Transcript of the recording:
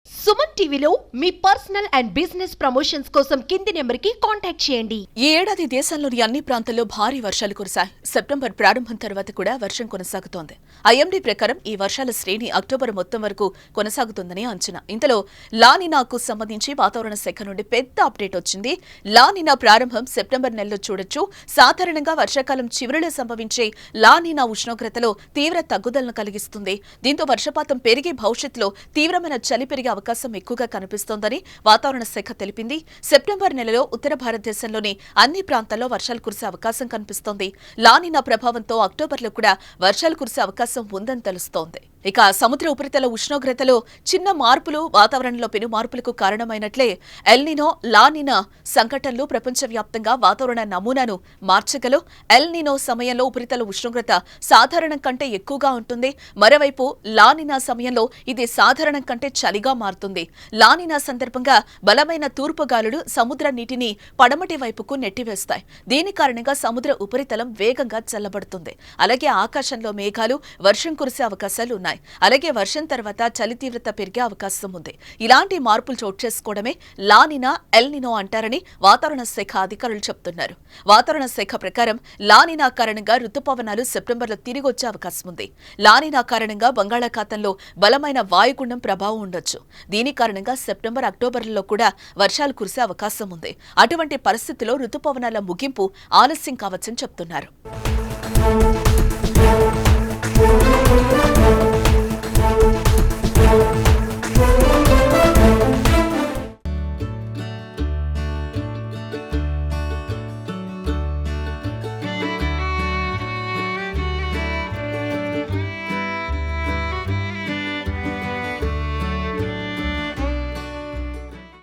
సుమన్టీవీలో మీ personal and business promotions కోసం కింది నెంబర్కి కాంటాక్ట్ చేయండి. ఈ ఏడాది దేశంలోని అన్ని ప్రాంతాల్లో భారీ వర్షాలు కురిశాయి. సెప్టెంబర్ ప్రారంభం తర్వాత కూడా వర్షం కొనసాగుతోంది. ఐఎండీ ప్రకారం ఈ వర్షాల శ్రేణి అక్టోబర్ మొత్తం వరకు కొనసాగుతుందని అంచనా. ఇంతలో లానినాకు సంబంధించి వాతావరణ శాఖ నుండి పెద్ద అప్డేట్ వచ్చింది. లానినా ప్రారంభం సెప్టెంబర్ నెలలో చూడొచ్చు. సాధారణంగా వర్షాకాలం చివరిలో సంభవించే లానినా ఉష్ణోగ్రతలో తీవ్ర తగ్గుదలను కలిగిస్తుంది. దీంతో వర్షపాతం పెరిగి భవిష్యత్తులో తీవ్రమైన చలి పెరిగే అవకాశం ఎక్కువగా కనిపిస్తోందని వాతావరణ శాఖ తెలిపింది. సెప్టెంబర్ నెలలో ఉత్తర భారతదేశంలోని అన్ని ప్రాంతాల్లో వర్షాలు కురిసే అవకాశం కనిపిస్తోంది. లానినా ప్రభావంతో అక్టోబర్లో కూడా వర్షాలు కురిసే అవకాశం ఉందని తెలుస్తోంది. ఇక సముద్ర ఉపరితల ఉష్ణోగ్రతలో చిన్న మార్పులు వాతావరణంలో పెను మార్పులకు కారణమైనట్లే ఎల్నినో లానినా సంఘటనలు ప్రపంచవ్యాప్తంగా వాతావరణ నమూనాను మార్చగలవు. ఎల్నినో సమయంలో ఉపరితల ఉష్ణోగ్రత సాధారణం కంటే ఎక్కువగా ఉంటుంది. మరోవైపు లానినా సమయంలో ఇది సాధారణం కంటే చలిగా మారుతుంది. లానినా సందర్భంగా బలమైన తూర్పు గాలులు సముద్ర నీటిని పడమటి వైపుకు నెట్టివేస్తాయి. దీని కారణంగా సముద్ర ఉపరితలం వేగంగా చల్లబడుతుంది. అలాగే ఆకాశంలో మేఘాలు వర్షం కురిసే అవకాశాలు ఉన్నాయి. అలాగే వర్షం తర్వాత చలి తీవ్రత పెరిగే అవకాశం ఉంది. ఇలాంటి మార్పులు చోటు చేసుకోవడమే లానినా ఎల్నినో అంటారని వాతావరణ శాఖ అధికారులు చెబుతున్నారు. వాతావరణ శాఖ ప్రకారం లానినా కారణంగా రుతుపవనాలు సెప్టెంబర్లో తిరిగి వచ్చే అవకాశం ఉంది. లానినా కారణంగా బంగాళాఖాతంలో బలమైన వాయుగుండం ప్రభావం ఉండొచ్చు. దీని కారణంగా సెప్టెంబర్ అక్టోబర్లలో కూడా వర్షాలు కురిసే అవకాశం ఉంది. అటువంటి పరిస్థితుల్లో రుతుపవనాల ముగింపు ఆలస్యం కావచ్చని చెబుతున్నారు.